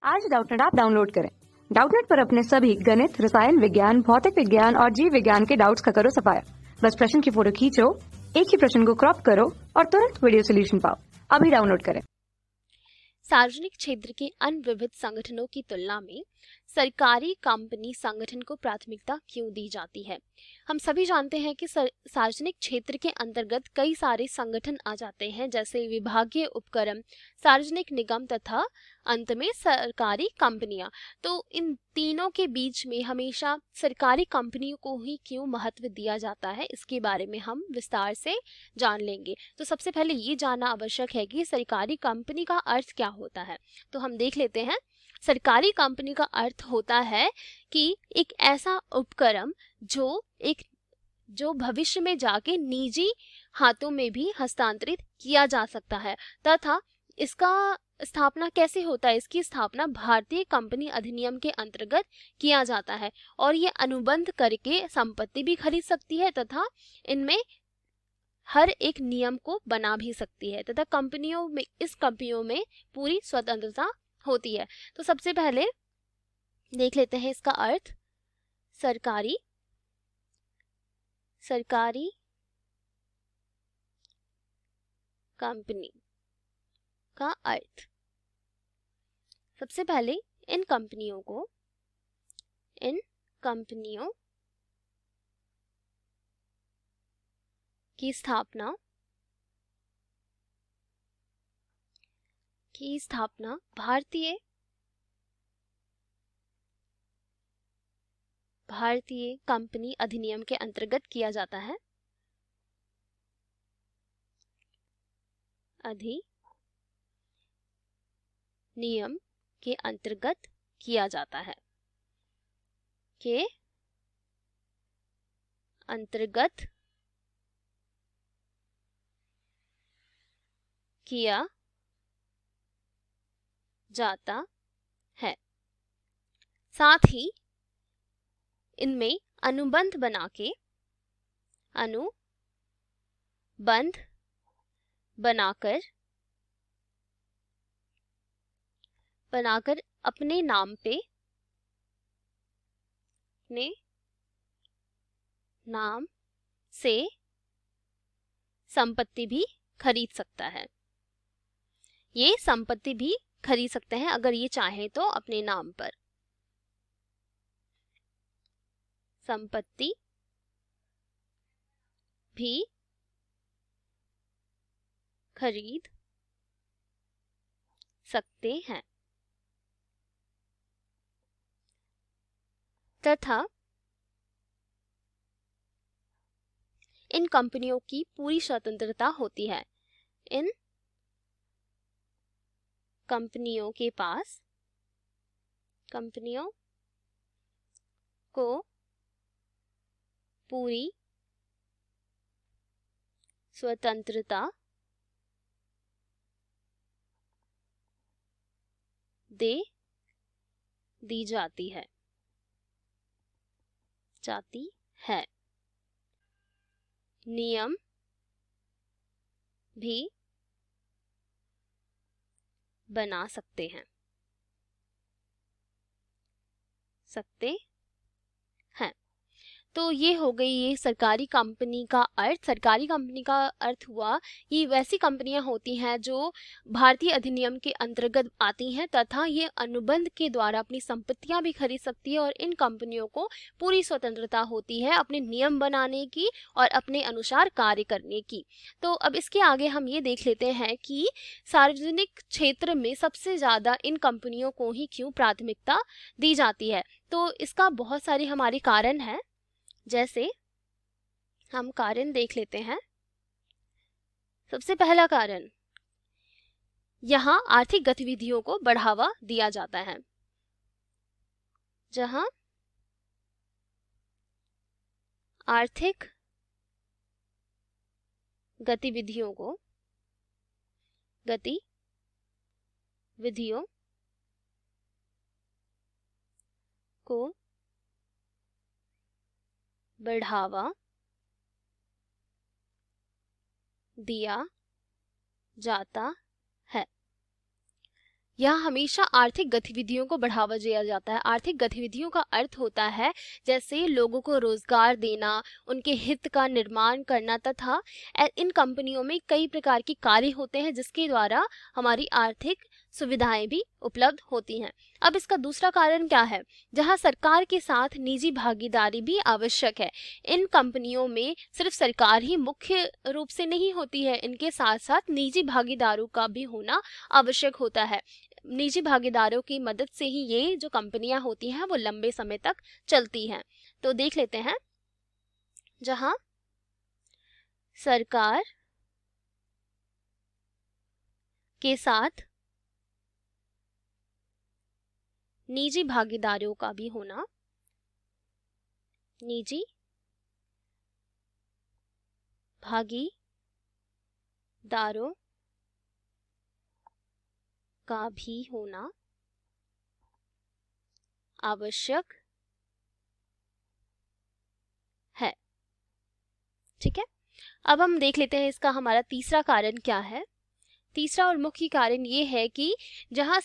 आज Doubtnut app download करें। Doubtnut पर अपने सभी गणित, रसायन विज्ञान, भौतिक विज्ञान और जीव विज्ञान के डाउट्स का करो सफाया। बस प्रश्न की फोटो खींचो, एक ही प्रश्न को क्रॉप करो और तुरंत वीडियो सोल्यूशन पाओ। अभी डाउनलोड करें। सार्वजनिक क्षेत्र के अन्य विविध संगठनों की तुलना में सरकारी कंपनी संगठन को प्राथमिकता क्यों दी जाती है? हम सभी जानते हैं कि सार्वजनिक क्षेत्र के अंतर्गत कई सारे संगठन आ जाते हैं, जैसे विभागीय उपक्रम, सार्वजनिक निगम तथा अंत में सरकारी कंपनियां। तो इन तीनों के बीच में हमेशा सरकारी कंपनियों को ही क्यों महत्व दिया जाता है, इसके बारे में हम विस्तार से जान लेंगे। तो सबसे पहले ये जानना आवश्यक है कि सरकारी कंपनी का अर्थ क्या होता है। तो हम देख लेते हैं। सरकारी कंपनी का अर्थ होता है कि एक ऐसा उपक्रम जो भविष्य में जाके निजी हाथों में भी हस्तांतरित किया जा सकता है, तथा इसका स्थापना कैसे होता है? इसकी स्थापना भारतीय कंपनी अधिनियम के अंतर्गत किया जाता है और ये अनुबंध करके संपत्ति भी खरीद सकती है तथा इनमें हर एक नियम को बना भी सकती है, तथा इस कंपनियों में पूरी स्वतंत्रता होती है। तो सबसे पहले देख लेते हैं इसका अर्थ। सरकारी कंपनी का अर्थ। सबसे पहले इन कंपनियों की स्थापना भारतीय कंपनी अधिनियम के अंतर्गत किया जाता है। अधिनियम के अंतर्गत किया जाता है। किया जाता है। साथ ही इनमें अनुबंध बनाकर अपने नाम से संपत्ति भी खरीद सकता है। ये संपत्ति भी खरीद सकते हैं अगर ये चाहे तो अपने नाम पर संपत्ति भी खरीद सकते हैं, तथा इन कंपनियों की पूरी स्वतंत्रता होती है। इन कंपनियों को पूरी स्वतंत्रता दी जाती है। नियम भी बना सकते हैं। तो ये हो गई ये सरकारी कंपनी का अर्थ। सरकारी कंपनी का अर्थ हुआ ये वैसी कंपनियां होती हैं जो भारतीय अधिनियम के अंतर्गत आती हैं तथा ये अनुबंध के द्वारा अपनी संपत्तियां भी खरीद सकती है और इन कंपनियों को पूरी स्वतंत्रता होती है अपने नियम बनाने की और अपने अनुसार कार्य करने की। तो अब इसके आगे हम ये देख लेते हैं कि सार्वजनिक क्षेत्र में सबसे ज़्यादा इन कंपनियों को ही क्यों प्राथमिकता दी जाती है। तो इसका बहुत सारे हमारे कारण हैं, जैसे हम कारण देख लेते हैं। सबसे पहला कारण, यहां आर्थिक गतिविधियों को बढ़ावा दिया जाता है। जहां आर्थिक गतिविधियों को बढ़ावा दिया जाता है। यहाँ हमेशा आर्थिक गतिविधियों को बढ़ावा दिया जाता है। आर्थिक गतिविधियों का अर्थ होता है जैसे लोगों को रोजगार देना, उनके हित का निर्माण करना, तथा इन कंपनियों में कई प्रकार के कार्य होते हैं जिसके द्वारा हमारी आर्थिक सुविधाएं भी उपलब्ध होती हैं। अब इसका दूसरा कारण क्या है? जहां सरकार के साथ निजी भागीदारी भी आवश्यक है। इन कंपनियों में सिर्फ सरकार ही मुख्य रूप से नहीं होती है, इनके साथ साथ निजी भागीदारों का भी होना आवश्यक होता है। निजी भागीदारों की मदद से ही ये जो कंपनियां होती हैं वो लंबे समय तक चलती हैं। तो देख लेते हैं, जहां सरकार के साथ निजी भागीदारों का भी होना, निजी भागीदारों का भी होना आवश्यक है। ठीक है, अब हम देख लेते हैं इसका हमारा तीसरा कारण क्या है। तीसरा और मुख्य कारण ये है कि जहां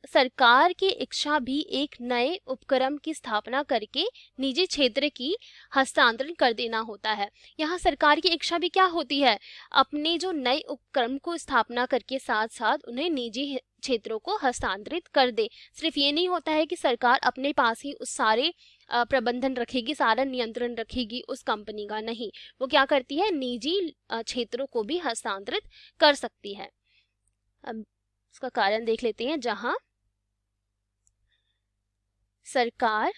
सरकार की इच्छा भी एक नए उपक्रम की स्थापना करके निजी क्षेत्र की हस्तांतरण कर देना होता है। यहाँ सरकार की इच्छा भी क्या होती है? अपने जो नए उपक्रम को स्थापना करके साथ साथ उन्हें निजी क्षेत्रों को हस्तांतरित कर दे। सिर्फ ये नहीं होता है कि सरकार अपने पास ही उस सारे प्रबंधन रखेगी, सारा नियंत्रण रखेगी उस कंपनी का, नहीं, वो क्या करती है, निजी क्षेत्रों को भी हस्तांतरित कर सकती है। अब इसका कारण देख लेते हैं, जहां सरकार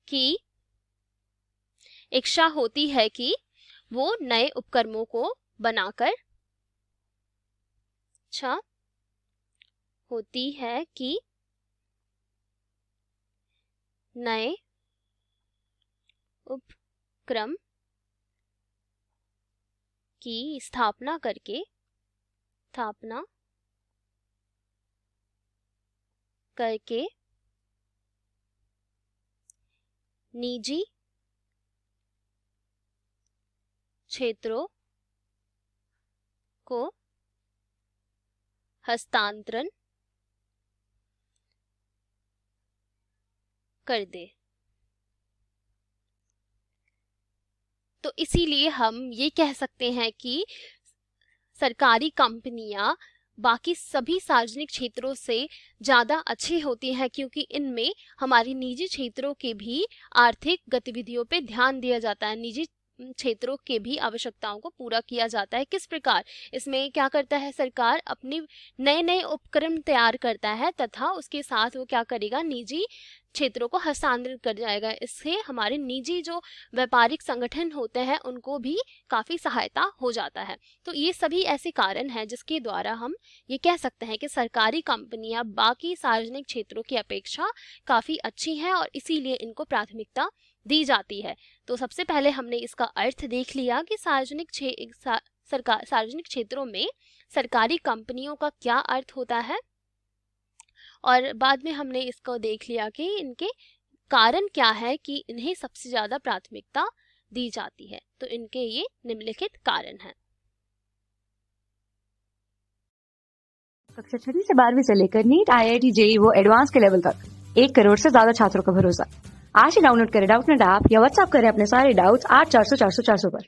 की इच्छा होती है कि वो नए उपक्रमों को बनाकर, इच्छा होती है कि नए उपक्रम की स्थापना करके निजी क्षेत्रों को हस्तांतरण कर दे। तो इसीलिए हम ये कह सकते हैं कि सरकारी कंपनियां बाकी सभी सार्वजनिक क्षेत्रों से ज़्यादा अच्छी होती हैं, क्योंकि इनमें हमारी निजी क्षेत्रों के भी आर्थिक गतिविधियों पे ध्यान दिया जाता है, निजी क्षेत्रों के भी आवश्यकताओं को पूरा किया जाता है। किस प्रकार? इसमें क्या करता है, सरकार अपने नए नए उपक्रम तैयार करता है तथा उसके साथ वो क्या करेगा, निजी क्षेत्रों को हस्तांतरित कर जाएगा। इससे हमारे निजी जो व्यापारिक संगठन होते हैं उनको भी काफ़ी सहायता हो जाता है। तो ये सभी ऐसे कारण हैं जिसके द्वारा हम ये कह सकते हैं कि सरकारी कंपनियां बाकी सार्वजनिक क्षेत्रों की अपेक्षा काफ़ी अच्छी हैं और इसीलिए इनको प्राथमिकता दी जाती है। तो सबसे पहले हमने इसका अर्थ देख लिया कि सार्वजनिक क्षेत्रों में सरकारी कंपनियों का क्या अर्थ होता है, और बाद में हमने इसको देख लिया कि इनके कारण क्या है कि इन्हें सबसे ज्यादा प्राथमिकता दी जाती है। तो इनके ये निम्नलिखित कारण हैं। कक्षा 6 से 12वीं से लेकर नीट, IIT, JEE वो एडवांस के लेवल तक 1 करोड़ से ज्यादा छात्रों का भरोसा। आज ही डाउनलोड करें डाउटनेट ऐप या व्हाट्सएप करें अपने सारे डाउट्स 8400 400 400 पर।